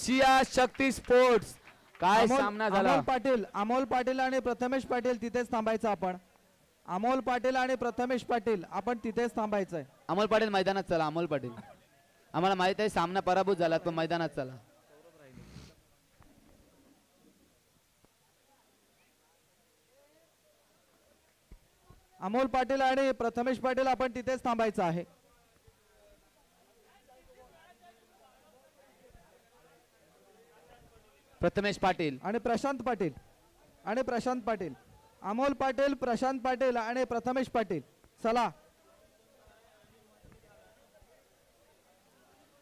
सिया शक्ती sports. काय सामना झाला. अमोल पाटील आणि प्रथमेश पाटील तिथेच थांबायचं आपण. अमोल पाटील आणि प्रथमेश पाटील आपण तिथेच थांबायचंय. अमोल पाटील मैदानात चला. अमोल पाटील, आम्हाला माहित आहे सामना पराभूत झाला, पण मैदानात चला. अमोल पाटील आणि प्रथमेश पाटील आपण तिथेच थांबायचं आहे. प्रथमेश पाटील आणि प्रशांत पाटील अमोल पाटील, प्रशांत पाटील आणि प्रथमेश पाटील. चला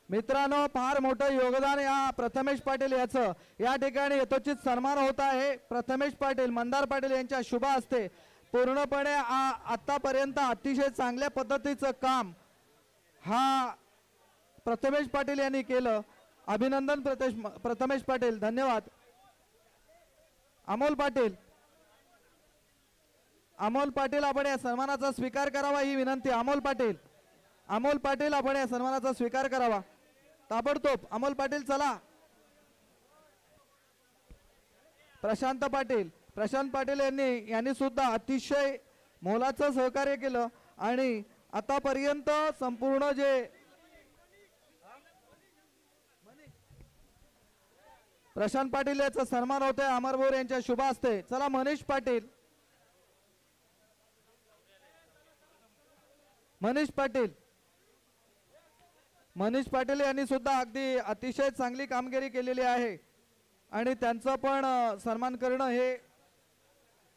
मित्रांनो, फार मोठं योगदान या प्रथमेश पाटील याचं या ठिकाणी यथोचित सन्मान होत आहे. प्रथमेश पाटील, मंदार पाटील यांच्या शुभ हस्ते पूर्णपणे आतापर्यंत अतिशय चांगल्या पद्धतीचं काम हा प्रथमेश पाटील यांनी केलं. अभिनंदन प्रथमेश पाटील, धन्यवाद. अमोल पाटील आपण या सन्मानाचा स्वीकार करावा ही विनंती. अमोल पाटील आपण या सन्मानाचा स्वीकार करावा ताबडतोब. अमोल पाटील चला. प्रशांत पाटील यांनी सुद्धा अतिशय मोलाचं सहकार्य केलं आणि आतापर्यंत संपूर्ण जे प्रशांत पाटील याचा सन्मान होतोय अमर भोर यांच्या शुभ हस्ते. चला मनीष पाटील यांनी सुद्धा अगदी अतिशय चांगली कामगिरी केलेली आहे आणि त्यांचं पण सन्मान करणं हे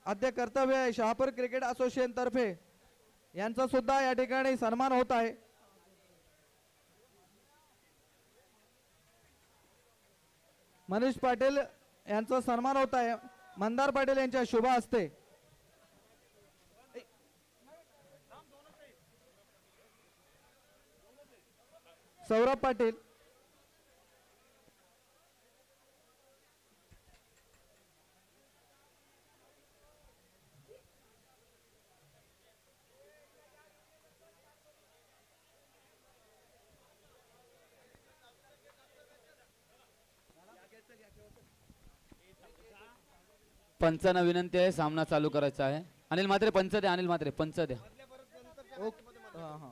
आद्य कर्तव्य आहे. शहापूर क्रिकेट असोसिएशन तर्फे यांचा सुद्धा या ठिकाणी सन्मान होत आहे. मनीष पाटील यांचा सन्मान होत आहे मंदार पाटील यांच्या शुभ हस्ते. सौरभ पाटील, पंचांना विनंती आहे सामना चालू करायचा आहे. अनिल म्हात्रे पंच द्या. अनिल म्हात्रे पंच द्या.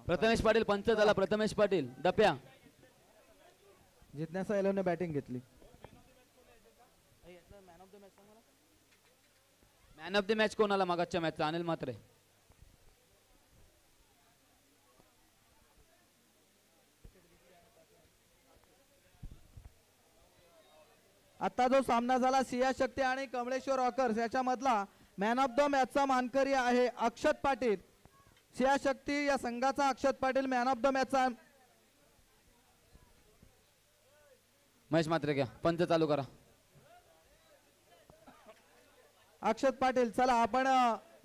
प्रथमेश पाटील पंच झाला. प्रथमेश पाटील डप्या. जिज्ञासा एलोने बॅटिंग घेतली. मॅन ऑफ द मॅच कोणाला मागच्या मॅचचा? अनिल म्हात्रे. आता जो सामना झाला सिया शक्ती आणि कमळेश्वर रॉकर्स याच्या मधला मॅन ऑफ द मॅचचा मानकरी आहे अक्षत पाटील. सिया शक्ती या संघाचा Akshat Patil man of the मॅचचा. महेश म्हात्रे घ्या. पंच चालू करा. अक्षत पाटील चला आपण.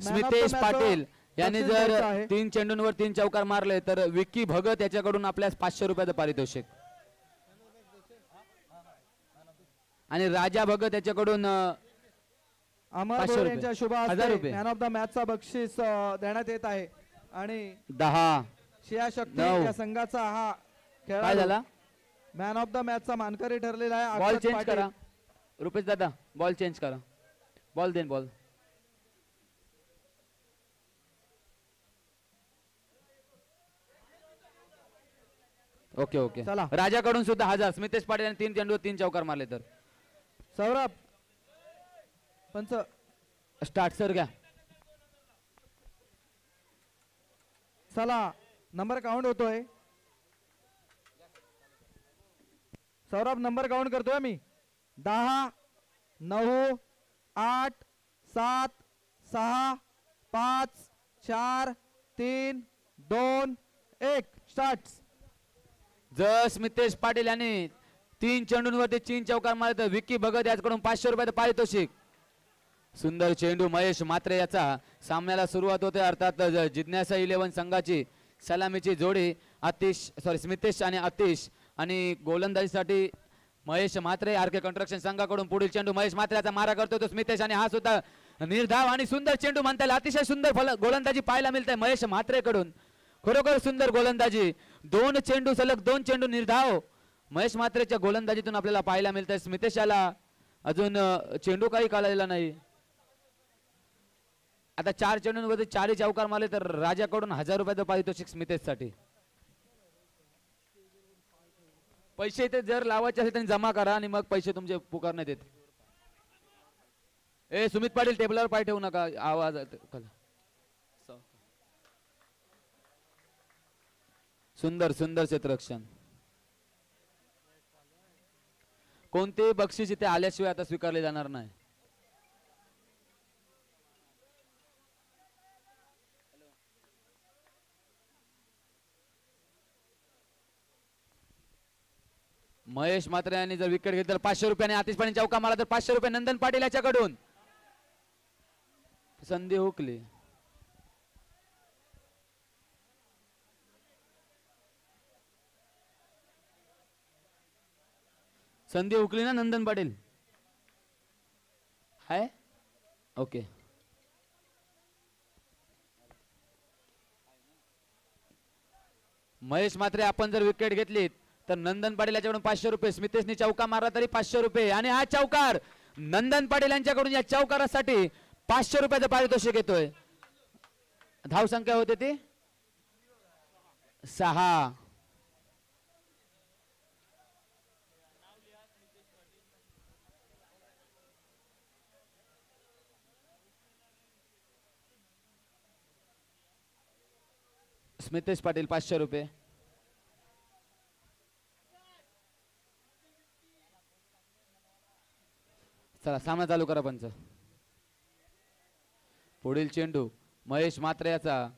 स्मितेश पाटील यांनी जर 3 चेंडूंवर 3 चौकार मारले तर विक्की भगत याच्याकडून आपल्यास 500 रुपयाचं पारितोषिक आणि राजा भगत याच्याकडून अमर भोर यांच्या शुभ हस्ते मॅन ऑफ द मॅचचा बक्षीस देण्यात येत आहे. आणि 10 सिया शक्ती या संघाचा हा काय झाला मॅन ऑफ द मॅचचा मानकरी ठरलेला आहे. बॉल चेंज करा रुपेश दादा. बॉल चेंज करा. Ball then ball. Okay okay चला. राजाकडून सुद्धा 1000. स्मितेश पाटील यांनी 3 चेंडूवर 3 चौकार मारले तर सौरभ पंच स्टार्ट सर घ्या. चला नंबर काउंट होतोय. सौरभ नंबर काउंट करतोय मी. 10 9 8 7 6 5 4 3 2 1 स्टार्ट. जर स्मितेश पाटील यांनी 3 चेंडूंवरती 3 चौकार मारले तर विक्की भगत याच्याकडून 500 रुपयाचं पारितोषिक. सुंदर चेंडू महेश म्हात्रे याचा. सामन्याला सुरुवात होते. अर्थात जिज्ञासा 11 संघाची सलामीची जोडी स्मितेश आणि आतिश आणि गोलंदाजीसाठी महेश म्हात्रे. आरके कंस्ट्रक्शन संघाकडून पुढील चेंडू महेश म्हात्रे याचा मारा करतो तो स्मितेश आणि हा सुद्धा निर्धाव आणि सुंदर चेंडू म्हणता येईल. अतिशय सुंदर गोलंदाजी पाहायला मिळते महेश म्हात्रे कडून. खरोखर सुंदर गोलंदाजी. 2 चेंडू सलग 2 चेंडू निर्धाव महेश मात्रेच्या गोलंदाजीतून आपल्याला पाहायला मिळतंय. स्मितेश याला अजून चेंडू काही काढलेला नाही. आता 4 चेंडूंमध्ये 4 चौकार मारले तर राजाकडून 1000 रुपयाचं पारितोषिक स्मितेश साठी. पैसे इथे जर लावायचे असेल त्यांनी जमा करा आणि मग पैसे तुमचे पुकारण्यात येते. ए सुमित पाटील टेबलवर पाय ठेवू नका, आवाज सुंदर सुंदर क्षेत्ररक्षण. कोणतेही बक्षीस इथे आल्याशिवाय आता स्वीकारले जाणार नाही. महेश मात्रे यांनी जर विकेट घेतली तर 500 रुपये आणि आतिश पाटील चौका मारला तर 500 रुपये नंदन पाटील याच्याकडून. संधी हुकली. संधी हुकली ना नंदन पाटील. Hi okay. महेश मात्रे आपण जर विकेट घेतली तर नंदन पाटील याच्याकडून 500 रुपये. स्मितेशने चौका मारला तरी 500 रुपये आणि हा चौकार नंदन पाटील यांच्याकडून या चौकारासाठी 500 रुपयाचं पारितोषिक येतोय. धाव संख्या होते ती 6. स्मितेश पाटील 500 रुपये. चला सामना चालू करा पंच. पुढील चेंडू महेश मात्रे याचा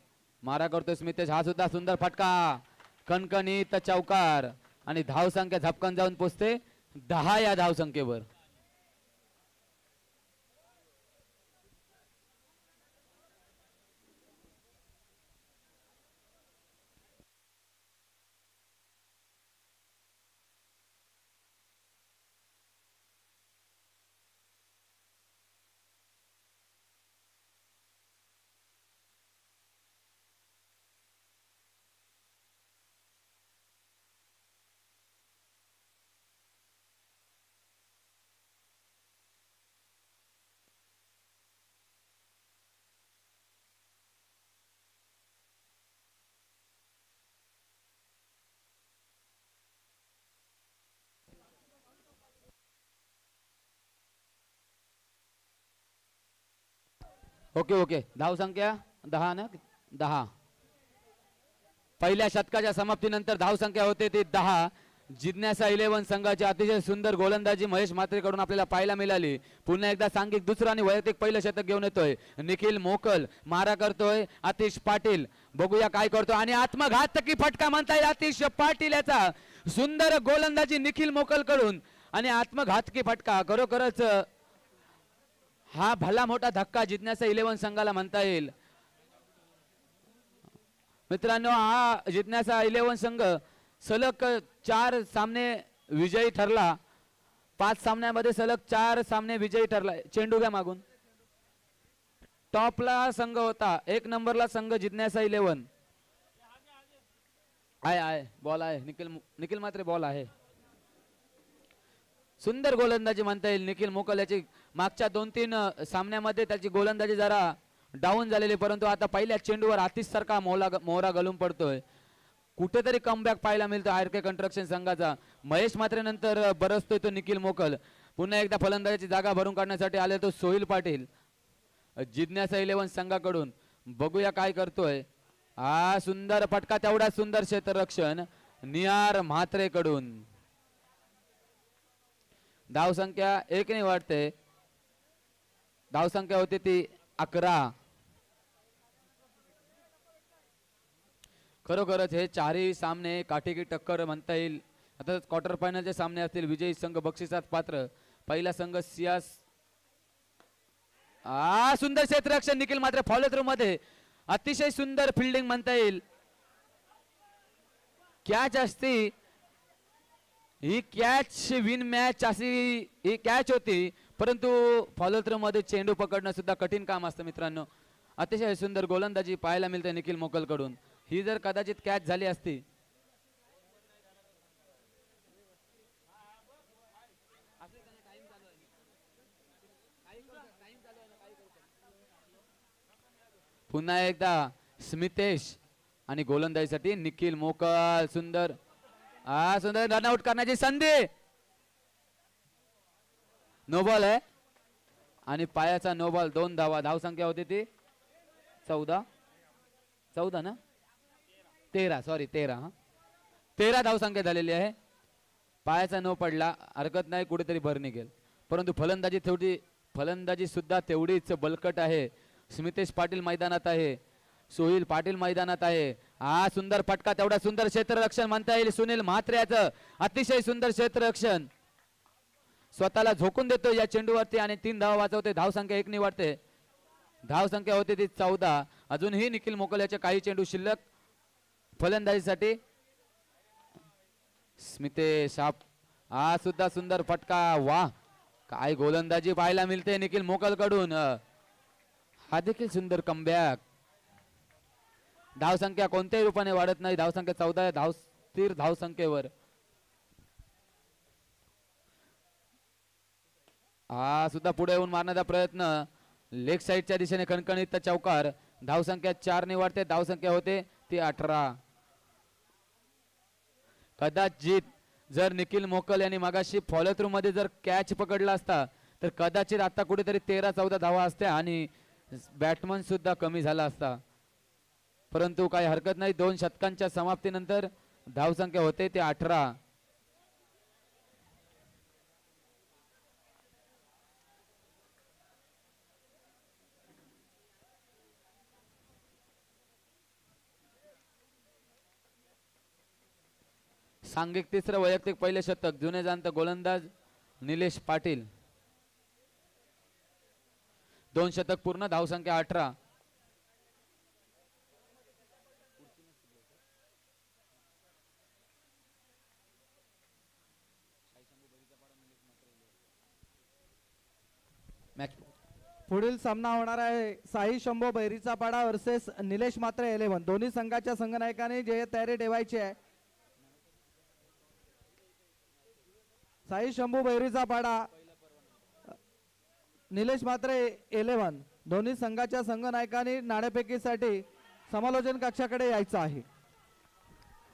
मारा करतोय स्मितेश. हा सुद्धा सुंदर फटका, कणकणीत चौकार आणि धाव संख्या झपकन जाऊन पोचते 10 या धाव संख्येवर. Okay okay. धाव संख्या 10 ना 10. पहिल्या षटकाच्या समाप्तीनंतर धाव संख्या होते ती 10. जिज्ञासा 11 संघाची अतिशय सुंदर गोलंदाजी महेश मात्रे कडून आपल्याला पाहायला मिळाली. पुन्हा एकदा सांघिक दुसरं आणि वैयक्तिक पहिलं शतक घेऊन येतोय निखिल मोकल. मारा करतोय आतिश पाटील. बघूया काय करतो आणि आत्मघातकी फटका म्हणता येईल आतिश पाटील याचा. सुंदर गोलंदाजी निखिल मोकल कडून आणि आत्मघातकी फटका. खरोखरच हा भला मोठा धक्का जिज्ञासा 11 संघाला म्हणता येईल. मित्रांनो हा जिज्ञासा 11 संघ सलग 4 सामने विजयी ठरला. 5 सामन्यामध्ये सलग 4 सामने विजयी ठरला. चेंडू घ्या मागून. टॉपला संघ होता 1 नंबरला संघ जिज्ञासा 11 आहे. बॉल आहे निखिल मात्रे बॉल आहे. सुंदर गोलंदाजी म्हणता येईल निखिल मोकल याची. मागच्या 2-3 सामन्यामध्ये त्याची गोलंदाजी जरा डाऊन झालेली, परंतु आता पहिल्या चेंडूवर आतिश सारखा मोहरा गलून पडतोय. कुठेतरी कमबॅक पाहायला मिळतो आरके कंस्ट्रक्शन संघाचा. महेश मात्रे नंतर बरसतोय तो निखिल मोकल. पुन्हा एकदा फलंदाजाची जागा भरून काढण्यासाठी आले तो सोहिल पाटील जिज्ञासा 11 संघाकडून. बघूया काय करतोय. हा सुंदर फटका, तेवढा सुंदर क्षेत्ररक्षण निहार म्हात्रे कडून. धाव संख्या 1 ने वाढते. धाव संख्या होती ती 11. खरोखरच हे 4ही सामने काटेकी टक्कर म्हणता येईल. आता क्वार्टर फायनलचे सामने असतील. विजयी संघ बक्षिसात पात्र. पहिला संघ सियास. सुंदर क्षेत्ररक्षण निखिल मात्र फॉलो थ्रू मध्ये. अतिशय सुंदर फिल्डिंग म्हणता येईल. कॅच असती ही कॅच विन मॅच अशी ही कॅच होती, परंतु फॉलो थ्रू मध्ये चेंडू पकडणं सुद्धा कठीण काम असतं मित्रांनो. अतिशय सुंदर गोलंदाजी पाहायला मिळते निखिल मोकल कडून. ही जर कदाचित कॅच झाली असती पुन्हा एकदा स्मितेश आणि गोलंदाजीसाठी निखिल मोकल. सुंदर सुंदर रनआउट करण्याची संधी. नो बॉल आहे आणि पायाचा नो बॉल. 2 धावा. धाव संख्या होती ती 14 ना 13 सॉरी 13 धाव संख्या झालेली आहे. पायाचा नो पडला हरकत नाही कुठेतरी भर निघेल. परंतु फलंदाजी सुद्धा तेवढीच बलकट आहे. स्मितेश पाटील मैदानात आहे. सोहिल पाटील मैदानात आहे. हा सुंदर फटका तेवढा सुंदर क्षेत्ररक्षण म्हणता येईल सुनील म्हात्रेचं. अतिशय सुंदर क्षेत्ररक्षण स्वतःला झोकून देतो या चेंडूवरती आणि 3 धावा वाचवते. धाव संख्या 1 निवडते. धाव संख्या होते ती 14. अजूनही निखिल मोकल याचे काही चेंडू शिल्लक फलंदाजीसाठी. स्मितेश हा सुद्धा सुंदर फटका. वाह काय गोलंदाजी पाहायला मिळते निखिल मोकल कडून. हा देखील सुंदर कमबॅक. धाव संख्या कोणत्याही रूपाने वाढत नाही. धाव संख्या 14 स्थिर धाव संख्येवर. हा सुद्धा पुढे येऊन मारण्याचा प्रयत्न. लेग साइडच्या दिशेने खणखणीत चौकार. धाव संख्या 4 निवडते. धाव संख्या होते ती 18. कदाचित जर निखिल मोकल यांनी मगाशी फॉलो थ्रू मध्ये जर कॅच पकडला असता तर कदाचित आता कुठेतरी 13-14 धावा असत्या आणि बॅटमन सुद्धा कमी झाला असता. परंतु काही हरकत नाही. 2 षटकांच्या समाप्तीनंतर धाव संख्या होते ते 18. सांघिक तिसरं वैयक्तिक पहिले शतक जुने जाणत गोलंदाज निलेश पाटील. 2 शतक पूर्ण. धाव संख्या 18. मॅच पुढील सामना होणार आहे साई शंभो बैरीचा पाडा वर्सेस निलेश मात्रे 11. दोन्ही संघाच्या संघनायकांनी जे तयारी ठेवायची आहे. साई शंभू बैरीचा पाडा निलेश मात्रे 11. दोन्ही संघाच्या संघनायकांनी नाणेफेकीसाठी समालोचन कक्षाकडे यायचं आहे.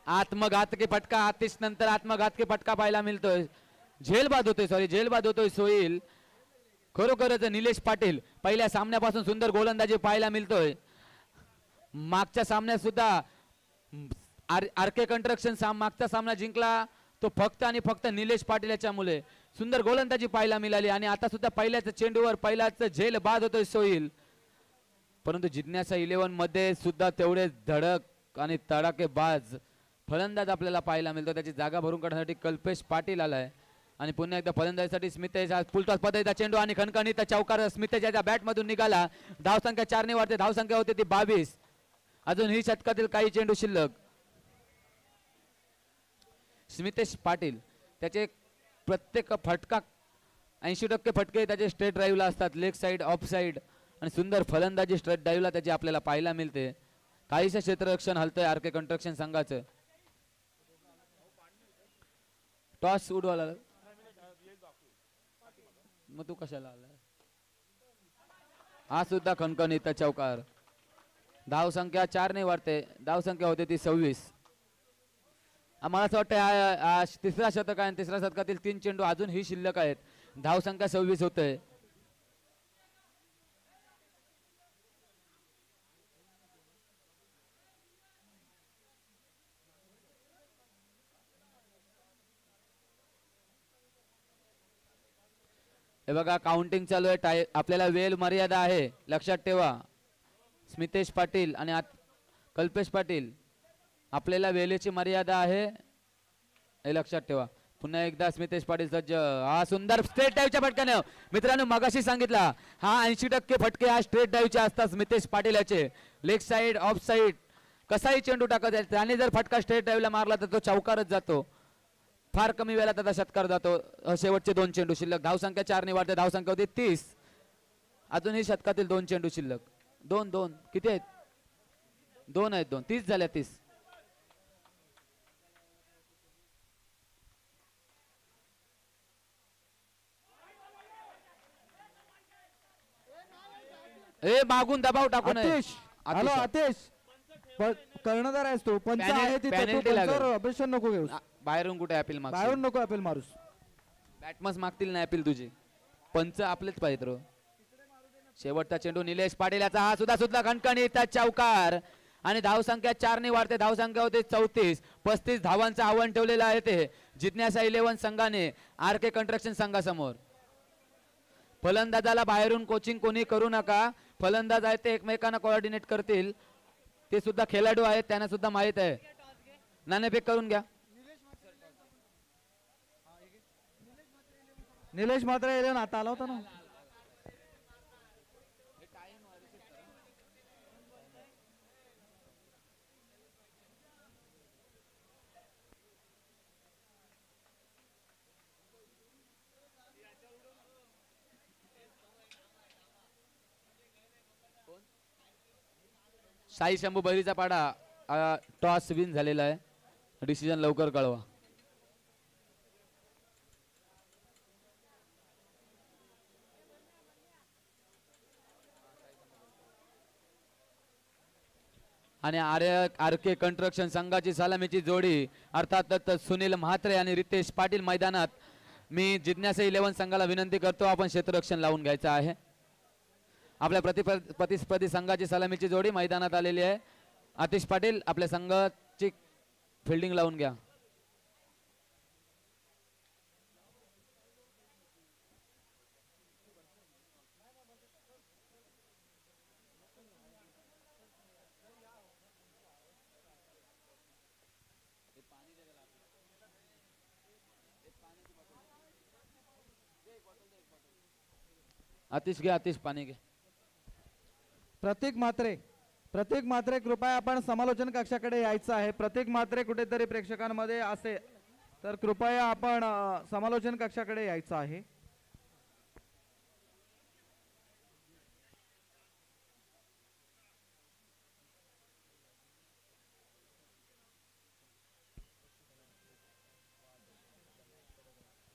आत्मघातकी फटका. आतिश नंतर आत्मघातकी फटका पाहायला मिळतोय. झेलबाद होतोय सोहिल. खरोखरच निलेश पाटील पहिल्या सामन्यापासून सुंदर गोलंदाजी पाहायला मिळतोय. मागच्या सामन्यात सुद्धा आरके कंस्ट्रक्शन मागचा सामना जिंकला तो फक्त आणि फक्त निलेश पाटील याच्यामुळे. सुंदर गोलंदाजी पाहायला मिळाली आणि आता सुद्धा पहिल्याच चेंडूवर पहिलाच झेल बाद होतोय सोहिल. परंतु जिज्ञासा 11 मध्ये सुद्धा तेवढे धडक आणि तडाखेबाज फलंदाज आपल्याला पाहायला मिळतो. त्याची जागा भरून काढण्यासाठी कल्पेश पाटील आलाय आणि पुन्हा एकदा फलंदाजीसाठी स्मितेश. फुलटॉस पद्धतीचा चेंडू आणि खणखणीत चौकार स्मितेशच्या बॅट मधून निघाला. धाव संख्या 4 ने वाढते. धाव संख्या होती ती 22. अजून ही षटकातील काही चेंडू शिल्लक. स्मितेश पाटील त्याचे प्रत्येक फटका 80% फटके त्याचे स्ट्रेट ड्राईव्हला असतात. लेग साइड ऑफ साइड आणि सुंदर फलंदाजी स्ट्रेट ड्राईव्हला त्याची आपल्याला पाहायला मिळते. काहीसं क्षेत्ररक्षण हलतंय आरके कंस्ट्रक्शन संघाचं. टॉस उडवाला मग तू कशाला आला. हा सुद्धा खणखणीत चौकार. धाव संख्या 4 ने वाढते. धाव संख्या होते ती 26. मला असं वाटतं तिसरा शतक आहे. तिसऱ्या शतकातील 3 चेंडू अजूनही शिल्लक आहेत. धाव संख्या 26 होते. हे बघा काउंटिंग चालू आहे. आपल्याला वेळ मर्यादा आहे लक्षात ठेवा. स्मितेश पाटील आणि कल्पेश पाटील आपल्याला वेळेची मर्यादा आहे हे लक्षात ठेवा. पुन्हा एकदा स्मितेश पाटील सज्ज. हा सुंदर स्ट्रेट ड्राईव्हच्या फटक्याने मित्रांनो मगाशी सांगितला हा 80% फटके हा स्ट्रेट ड्राईव्हचे असतात स्मितेश पाटील याचे. लेग साइड ऑफ साइड कसाही चेंडू टाकत आहे त्याने जर फटका स्ट्रेट ड्राईव्हला मारला तर तो चौकारच जातो. फार कमी वेळात त्याचा षटकार जातो. शेवटचे 2 चेंडू शिल्लक. धाव संख्या 4 ने वाढते. धाव संख्या होती 30. अजूनही षटकातील 2 चेंडू शिल्लक. 2 किती आहेत. 2 आहेत. 2 30 झाल्या. 30. ए मागून दबाव टाकू नये. आतिश हॅलो आतिश कर्णधार आहेस तू पंच Penalty- आहे तिथे penalty तू लागेल. पंचावर ऑब्जेक्शन नको घेऊस बाहेरून कुठे अपील माग बाहेरून नको अपील मारूस बॅटमस मागतील नाही अपील तुझी पंच आपलेच पाहिजे रो. शेवटचा चेंडू निलेश पाटील याचा हा सुद्धा सुद्धा खणखणीत चौकार आणि धावसंख्या 4 ने वाढते. धावसंख्या होते 34. 35 धावांचं आव्हान ठेवलेलं आहे ते जिज्ञासा 11 संघाने आर के कंस्ट्रक्शन संघासमोर. फलंदाजाला बाहेरून कोचिंग कोणी करू नका. फलंदाज आहे ते एकमेकांना कोऑर्डिनेट करतील. ते सुद्धा खेळाडू आहेत त्यांना सुद्धा माहित आहे. नाणेफेक करून घ्या. निलेश मात्र येले ना आता आला होता ना. साई शंभू बहिरीचा पाडा टॉस विन झालेला आहे. डिसिजन लवकर कळवा. आणि आर के कंस्ट्रक्शन संघाची सलामीची जोडी अर्थात सुनील म्हात्रे आणि रितेश पाटील मैदानात. मी जिज्ञासा 11 संघाला विनंती करतो आपण क्षेत्ररक्षण लावून घ्यायचं आहे. आपल्या प्रतिस्पर्धी संघाची सलामीची जोडी मैदानात आलेली आहे. आतिश पाटील आपल्या संघाची फिल्डिंग लावून घ्या. आतिश घे आतिश पाणी घे. प्रतीक म्हात्रे कृपया आपण समालोचन कक्षाकडे यायचं आहे. प्रतीक म्हात्रे कुठेतरी प्रेक्षकांमध्ये असे तर कृपया आपण समालोचन कक्षाकडे यायचं आहे.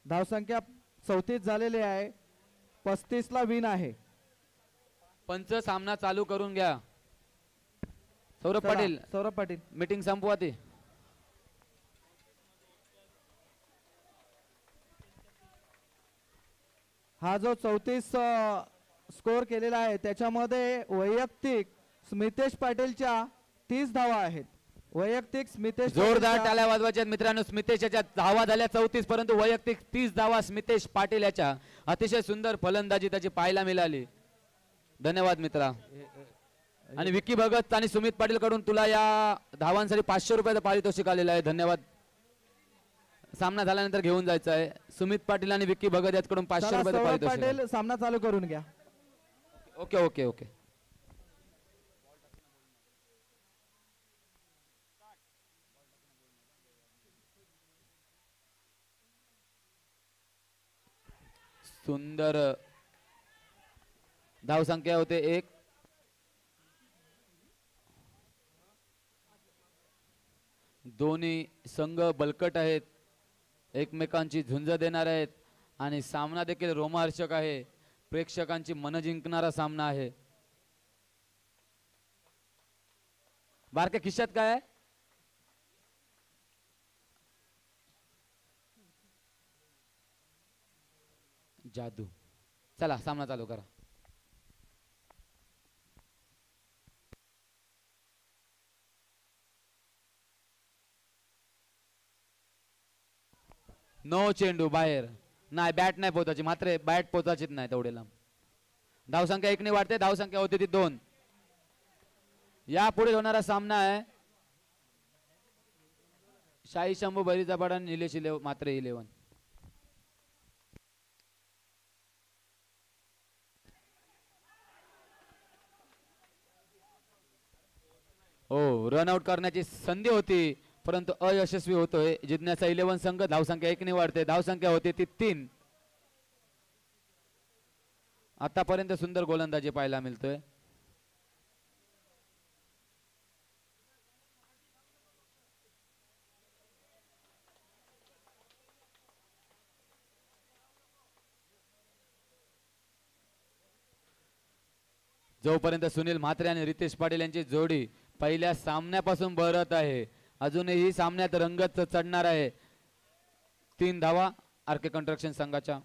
धावसंख्या 34 झालेली आहे. 35 ला विन आहे. पंच सामना चालू करून घ्या. सौरभ चला, पाटील सौरभ पाटील मीटिंग संपवा ती. हा जो 34 स्कोर केलेला आहे त्याच्यामध्ये वैयक्तिक स्मितेश पाटीलच्या 30 धावा आहेत. वैयक्तिक स्मितेश जोरदार पाटीलच्या- टाळ्या वाजवायच्या मित्रांनो. स्मितेश याच्या धावा झाल्या 34 परंतु वैयक्तिक 30 धावा स्मितेश पाटील याच्या. अतिशय सुंदर फलंदाजी त्याची पाहायला मिळाली. धन्यवाद मित्रा. आणि विक्की भगत आणि सुमित पाटील कडून तुला या धावांसाठी 500 रुपयाचं पारितोषिक आलेलं आहे. धन्यवाद. सामना झाल्यानंतर घेऊन जायचं आहे. सुमित पाटील आणि विक्की भगत याकडून 500 चला, रुपयाचं सौरभ पारितोषिक पाटील सामना चालू करून घ्या. आहे. Okay okay okay. सुंदर धावसंख्या होते 1. दोन्ही संघ बलकट आहेत. एकमेकांची झुंज देणार आहेत आणि सामना देखील रोमांचक आहे. प्रेक्षकांची मन जिंकणारा सामना आहे. बारक्या खिशात काय आहे? जादू. चला सामना चालू करा. नो चेंडू बाहेर. नाही बॅट नाही पोचायची. मात्र बॅट पोचायचीच नाही तेवढे लांब. धावसंख्या 1 ने वाढते. धावसंख्या होती ती 2. यापुढे होणारा सामना आहे शाही शंभू बहिरीचा पाडा निलेश मात्र 11. हो रनआउट करण्याची संधी होती परंतु अयशस्वी होतोय. जिज्ञासा 11 संघ. धावसंख्या 1 ने वाढते. धावसंख्या होती ती 3. आतापर्यंत सुंदर गोलंदाजी पाहायला मिळतोय. जोपर्यंत सुनील म्हात्रे आणि रितेश पाटील यांची जोडी पहिल्या सामन्यापासून बहरत आहे, अजूनही सामन्यात रंगत चढणार आहे. 3 धावा आरके कंस्ट्रक्शन संघाच्या.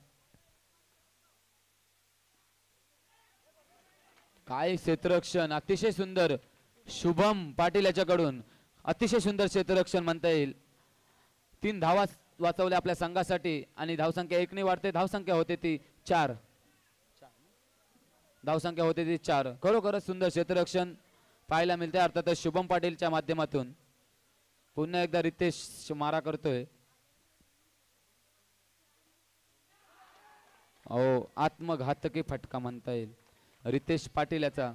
काय क्षेत्ररक्षण, अतिशय सुंदर शुभम पाटील याच्याकडून अतिशय सुंदर क्षेत्ररक्षण म्हणता येईल. 3 धावा वाचवल्या आपल्या संघासाठी आणि धावसंख्या 1 ने वाढते. धावसंख्या होते ती 4. धावसंख्या होते ती 4. खरोखरच सुंदर क्षेत्ररक्षण पाहायला मिळते, अर्थातच शुभम पाटीलच्या माध्यमातून. पुन्हा एकदा रितेश मारा करतोय. अहो, आत्मघातकी फटका म्हणता येईल रितेश पाटील याचा.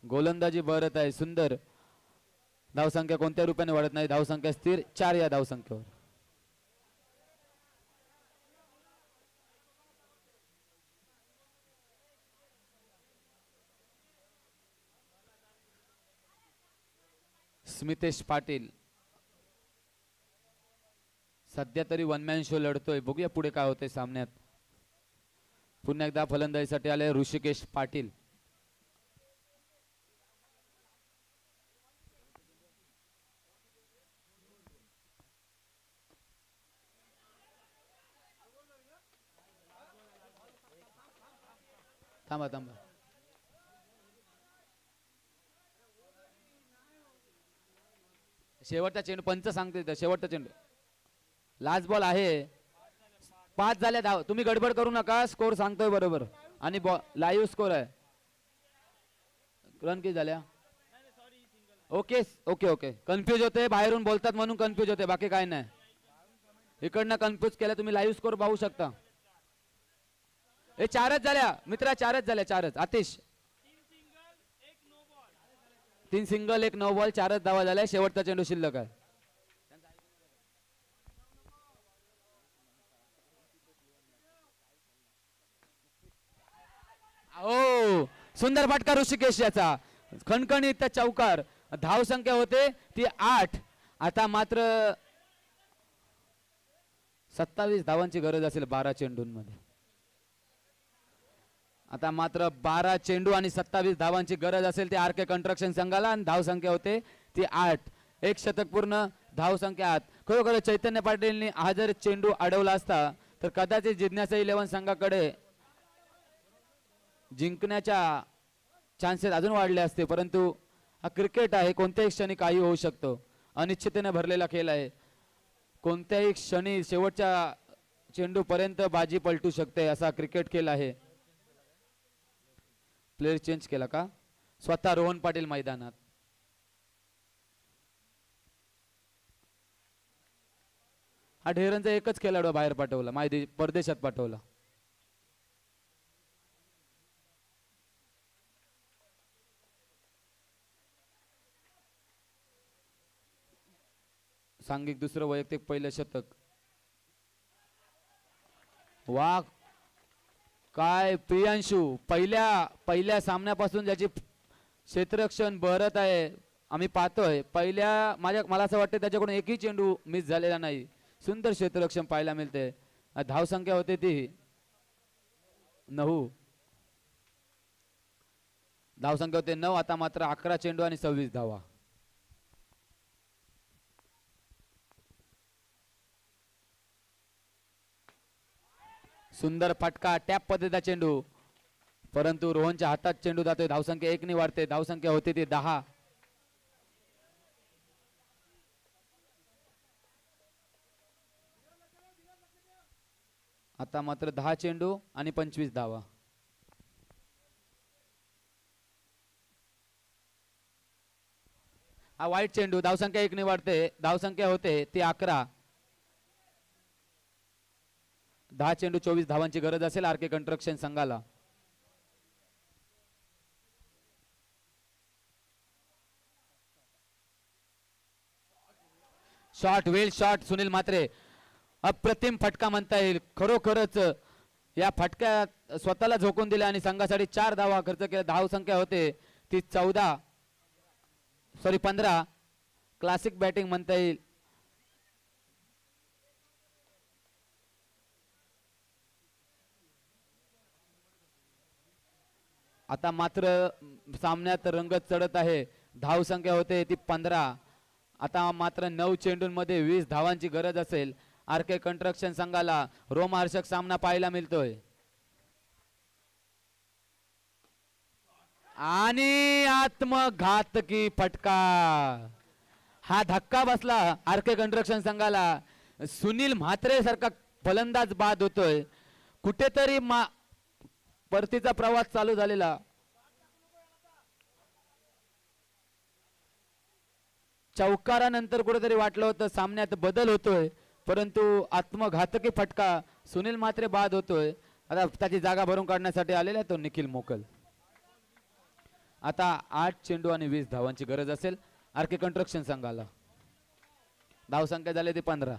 गोलंदाजी बहरत आहे सुंदर. धावसंख्या कोणत्या रूपाने वाढत नाही, धावसंख्या स्थिर 4 या धावसंख्येवर. स्मितेश पाटील सध्या तरी वन मॅन शो लढतोय. बघूया पुढे काय होते सामन्यात. पुन्हा एकदा फलंदाजीसाठी आले ऋषिकेश पाटील. थांबा थांबा. शेवटचा चेंडू पंच सांगते. शेवटचा चेंडू लास्ट बॉल आहे. 5 झाल्या धाव. तुम्ही गडबड करू नका, स्कोर सांगतोय बरोबर आणि लाईव्ह स्कोर आहे. रन किती झाल्या? Okay okay okay. कन्फ्यूज होते, बाहेरून बोलतात म्हणून कन्फ्यूज होते, बाकी काय नाही. इकडनं कन्फ्यूज केलं, तुम्ही लाईव्ह स्कोर पाहू शकता. हे 4च झाल्या मित्रा, 4च झाल्या. 4च. आतिश 3 सिंगल 1 नो बॉल, 4च धावा झाल्या. शेवटचा चेंडू शिल्लक आहे. हो, सुंदर फटका ऋषिकेश याचा. खणखणीत चौकार. धाव संख्या होते ती 8. आता मात्र 27 धावांची गरज असेल 12 चेंडूंमध्ये. आता मात्र 12 चेंडू आणि 27 धावांची गरज असेल ते आरके कंस्ट्रक्शन संघाला. आणि धाव संख्या होते ती 8. 1 शतक पूर्ण, धाव संख्या 8. खरोखर चैतन्य पाटीलनी हा जर चेंडू अडवला असता तर कदाचित जिज्ञासा 11 संघाकडे जिंकण्याच्या चान्सेस अजून वाढले असते. परंतु हा क्रिकेट आहे, कोणत्याही क्षणी काही होऊ शकतो. अनिश्चिततेने भरलेला खेळ आहे. कोणत्याही क्षणी शेवटच्या चेंडू पर्यंत बाजी पलटू शकते असा क्रिकेट खेळ आहे. प्लेयर चेंज केला का? स्वतः रोहन पाटील मैदानात. हा ढेरेंचा एकच खेळाडू बाहेर पाठवला, परदेशात पाठवला. सांघिक दुसरं वैयक्तिक पहिलं शतक. वा, काय प्रियांशू पहिल्या सामन्यापासून ज्याची क्षेत्ररक्षण बहरत आहे आम्ही पाहतोय. मला असं वाटतं त्याच्याकडून एकही चेंडू मिस झालेला नाही. सुंदर क्षेत्ररक्षण पाहायला मिळते. धाव संख्या होते ती 9. धाव संख्या होते 9. आता मात्र 11 चेंडू आणि 26 धावा. सुंदर फटका, टॅप पद्धतीचा चेंडू, परंतु रोहनच्या हातात चेंडू जातोय. धावसंख्या 1 ने वाढते. धावसंख्या होती ती 10. आता मात्र 10 चेंडू आणि 25 धावा. हा वाईट चेंडू. धावसंख्या 1 ने वाढते. धावसंख्या होते ती 11. 10 चेंडू 24 धावांची गरज असेल आरके कंस्ट्रक्शन संघाला. शॉट, वेल शॉट सुनील म्हात्रे. अप्रतिम फटका म्हणता येईल. खरोखरच या फटक्यात स्वतःला झोकून दिले आणि संघासाठी 4 धावा खर्च केला. धाव संख्या होते ती 15. क्लासिक बॅटिंग म्हणता येईल. आता मात्र सामन्यात रंगत चढत आहे. धाव संख्या होते ती 15. आता मात्र 9 चेंडूंमध्ये 20 धावांची गरज असेल. आर के कंस्ट्रक्शन संघाला रोमहर्षक सामना पाहायला मिळतोय. आणि आत्मघातकी फटका. हा धक्का बसला आर के कंस्ट्रक्शन संघाला. सुनील म्हात्रे सारखा फलंदाज बाद होतोय. कुठेतरी परतीचा प्रवास चालू झालेला. चौकारानंतर कुठेतरी वाटलं होतं सामन्यात बदल होतोय, परंतु आत्मघातकी फटका. सुनील म्हात्रे बाद होतोय. आता त्याची जागा भरून काढण्यासाठी आलेला तो निखिल मोकल. आता 8 चेंडू आणि 20 धावांची गरज असेल आर के कंस्ट्रक्शन संघाला. धाव संख्या झाली ती 15.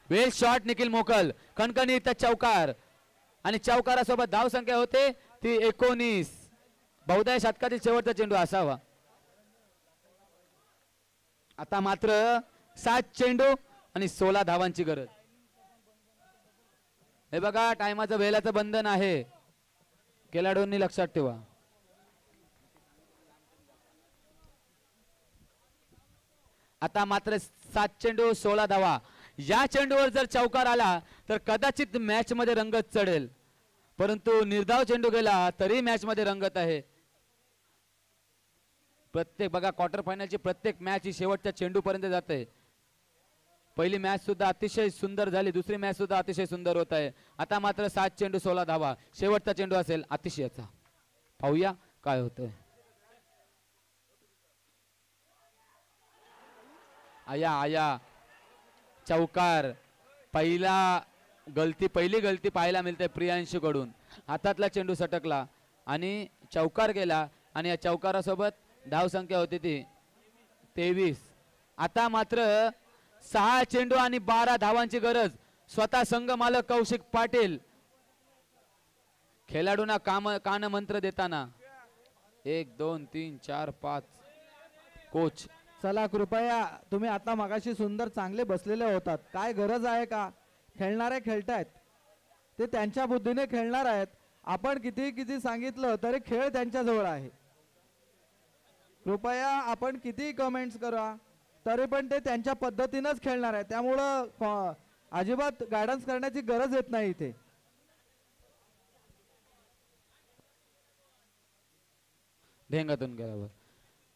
वेल शॉट निखिल मोकल. कणकणीत चौकार आणि चौकारासोबत धाव संख्या होते ती 19. बहुधा शतकातील शेवटचा चेंडू असावा. आता मात्र 7 चेंडू आणि 16 धावांची गरज. हे बघा टायमाचं वेळाचं बंधन आहे, खेळाडूंनी लक्षात ठेवा. आता मात्र 7 चेंडू 16 धावा. या चेंडूवर जर चौकार आला तर कदाचित मॅच मध्ये रंगत चढेल, परंतु निर्धाव चेंडू गेला तरी मॅच मध्ये रंगत आहे. प्रत्येक बघा क्वार्टर फायनलची प्रत्येक मॅच ही शेवटच्या चेंडू पर्यंत जाते. पहिली मॅच सुद्धा अतिशय सुंदर झाली, दुसरी मॅच सुद्धा अतिशय सुंदर होत आहे. आता मात्र 7 चेंडू 16 धावा. शेवटचा चेंडू असेल अतिशयचा. पाहूया काय होतंय. आया आया चौकार. पहिली गलती पाहायला मिळते प्रियांशू कडून. हातातला चेंडू सटकला आणि चौकार गेला आणि या चौकारासोबत धाव संख्या होती ती 23. आता मात्र 6 चेंडू आणि 12 धावांची गरज. स्वतः संघ मालक कौशिक पाटील खेळाडूंना कान मंत्र देताना 1 2 3 4 5 कोच. चला कृपया तुम्ही आता मगाशी सुंदर चांगले बसलेले होतात. काय गरज आहे का? खेळणारे खेळतायत, ते त्यांच्या बुद्धीने खेळणार आहेत. आपण किती सांगितलं तरी खेळ त्यांच्या जवळ आहे. कृपया आपण किती कमेंट्स करा तरी पण ते त्यांच्या पद्धतीनेच खेळणार आहे. त्यामुळं अजिबात गायडन्स करण्याची गरज येत नाही इथे. ढेंगातून गेल्यावर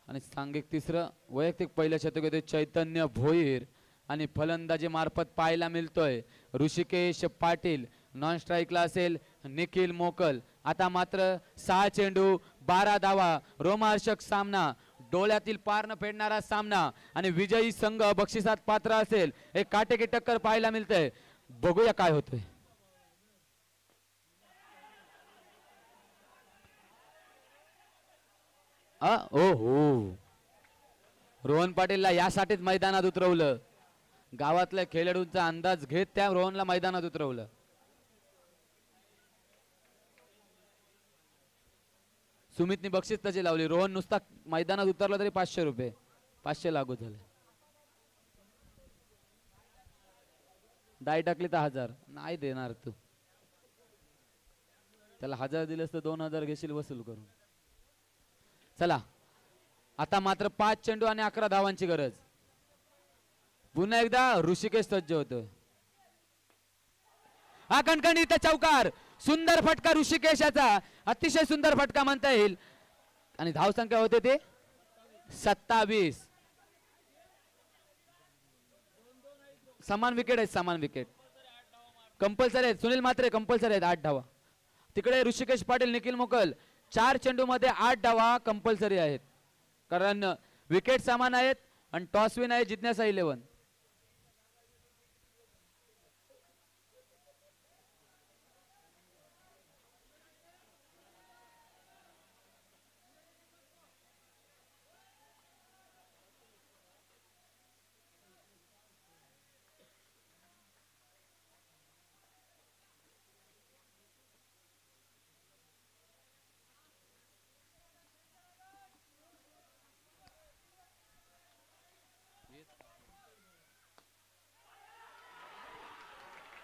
आणि सांघिक तिसरं. वैयक्तिक पहिल्या शतकात चैतन्य भोईर आणि फलंदाजी मार्फत पाहायला मिळतोय ऋषिकेश पाटील. नॉन स्ट्राईकला असेल निखिल मोकल. आता मात्र 6 चेंडू 12 धावा. रोमहर्षक सामना, डोळ्यातील पार न फेडणारा सामना आणि विजयी संघ बक्षिसात पात्र असेल. एक काटेकी टक्कर पाहायला मिळतंय. बघूया काय होतंय. हो रोहन पाटीलला यासाठीच मैदानात उतरवलं. गावातल्या खेळाडूंचा अंदाज घेत त्या रोहनला मैदानात उतरवलं. सुमितनी बक्षीस तशी लावली. रोहन नुसता मैदानात उतरला तरी 500 रुपये. 500 लागू झाले. डाय टाकली तर 1000 नाही देणार तू. त्याला 1000 दिलेस तर 2000 घेशील वसूल करून. चला आता मात्र 5 चेंडू आणि 11 धावांची गरज. पुन्हा एकदा ऋषिकेश सज्ज होतोय. हा कणकणीत चौकार. सुंदर फटका ऋषिकेशाचा. अतिशय सुंदर फटका म्हणता येईल. आणि धाव संख्या होते ते 27. समान विकेट आहेत. समान विकेट कंपल्सरी आहेत. सुनील म्हात्रे कंपल्सरी आहेत 8 धावा. तिकडे ऋषिकेश पाटील निखिल मोकल 4 चेंडू मध्ये 8 धावा कंपल्सरी आहेत. कारण विकेट समान आहेत आणि टॉस विन आहे जिज्ञासा 11.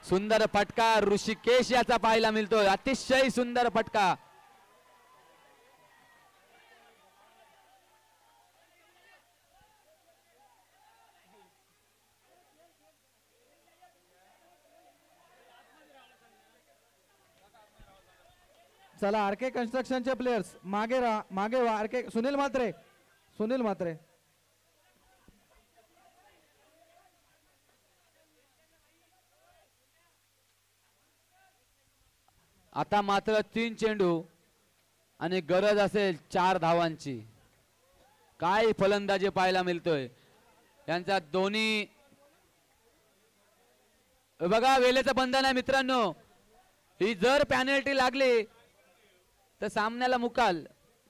सुंदर फटका ऋषिकेश याचा पाहायला मिळतोय, अतिशय सुंदर फटका. चला आरके कन्स्ट्रक्शनचे प्लेयर्स मागे राहा, मागे व्हा. आरके सुनील म्हात्रे, सुनील म्हात्रे. आता मात्र 3 चेंडू आणि गरज असेल 4 धावांची. काय फलंदाजी पाहायला मिळतोय यांचा दोन्ही. बघा वेळेचं बंधन आहे मित्रांनो, ही जर पॅनल्टी लागली तर सामन्याला मुकाल.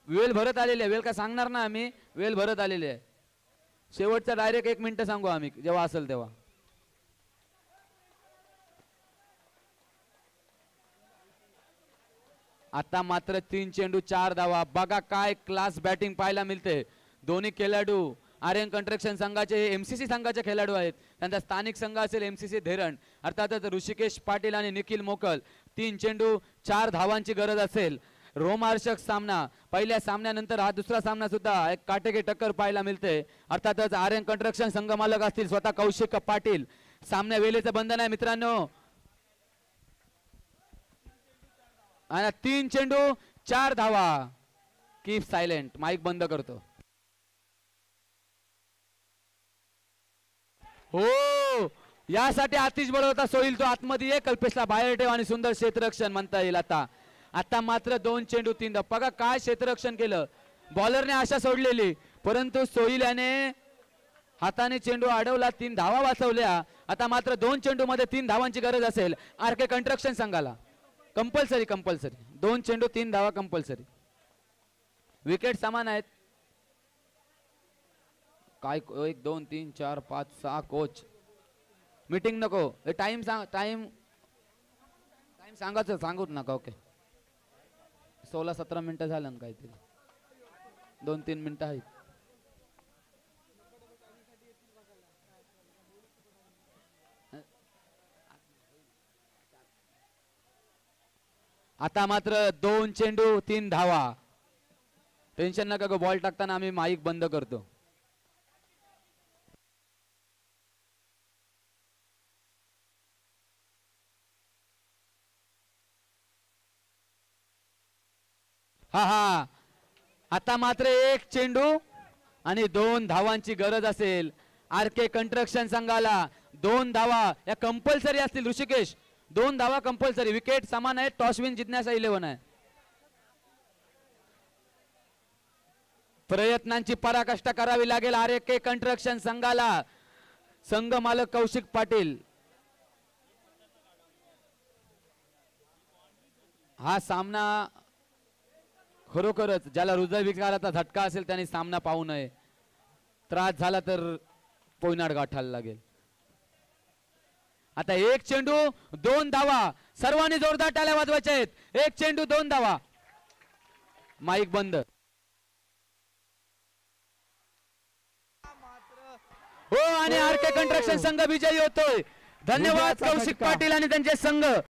वेळ भरत आलेली आहे, वेळ का सांगणार ना आम्ही, वेळ भरत आलेली आहे. शेवटचा डायरेक्ट 1 मिनिट सांगू आम्ही जेव्हा असेल तेव्हा. आता मात्र 3 चेंडू 4 धावा. बघा काय क्लास बॅटिंग पाहायला मिळते. दोन्ही खेळाडू आर्यन कंस्ट्रक्शन संघाचे एमसीसी संघाचे खेळाडू आहेत. त्यांचा स्थानिक संघ असेल एमसीसी धैरण, अर्थातच ऋषिकेश पाटील आणि निखिल मोकल. 3 चेंडू 4 धावांची गरज असेल. रोमार्शक सामना, पहिल्या सामन्यानंतर हा दुसरा सामना सुद्धा एक काटेकी टक्कर पाहायला मिळते. अर्थातच आर्यन कंस्ट्रक्शन संघ मालक असतील स्वतः कौशिक पाटील. सामन्या वेळेचं बंधन आहे मित्रांनो. आणि 3 चेंडू 4 धावा. कीप सायलेंट, माईक बंद करतो. हो, यासाठी आतिश बळवता सोयील तो आतमध्ये ये, कल्पेशला बाहेर ठेव आणि सुंदर क्षेत्ररक्षण म्हणता येईल. आता मात्र 2 चेंडू 3 धावा. बघा काय क्षेत्ररक्षण केलं बॉलरने, आशा सोडलेली परंतु सोयील याने हाताने चेंडू अडवला, 3 धावा वाचवल्या. आता मात्र 2 चेंडू मध्ये 3 धावांची गरज असेल आरके कंस्ट्रक्शन संघाला. कंपल्सरी 2 चेंडू 3 धावा कंपल्सरी. विकेट समान आहेत. काय 1 2 3 4 5 6 कोच मीटिंग नको, टाइम सांग, टाइम सांगायचं, सांगूच नका. ओके 16-17 मिनिटं झालं ना काहीतरी, 2-3 मिनिटं आहेत. आता मात्र 2 चेंडू 3 धावा. टेन्शन नका गो, बॉल टाकताना आम्ही माईक बंद करतो. हा आता मात्र 1 चेंडू आणि 2 धावांची गरज असेल आरके कंस्ट्रक्शन संघाला. 2 धावा या कंपल्सरी असतील. ऋषिकेश 2 धावा कंपल्सरी. विकेट समान आहे, टॉस विन जिंकण्याचा 11 आहे. प्रयत्नांची पराकाष्ठा करावी लागेल आरके कंस्ट्रक्शन संघाला. संघ मालक कौशिक पाटील. हा सामना खरोखरच ज्याला हृदयविकाराचा झटका असेल त्याने सामना पाहू नये. त्रास झाला तर पोयनाड गाठायला लागेल. आता 1 चेंडू 2 धावा. सर्वांनी जोरदार टाळ्या वाजवायच्या आहेत. 1 चेंडू 2 धावा. माईक बंद. हो, आणि आरके कंस्ट्रक्शन संघ विजयी होतोय. धन्यवाद कौशिक पाटील आणि त्यांचे संघ.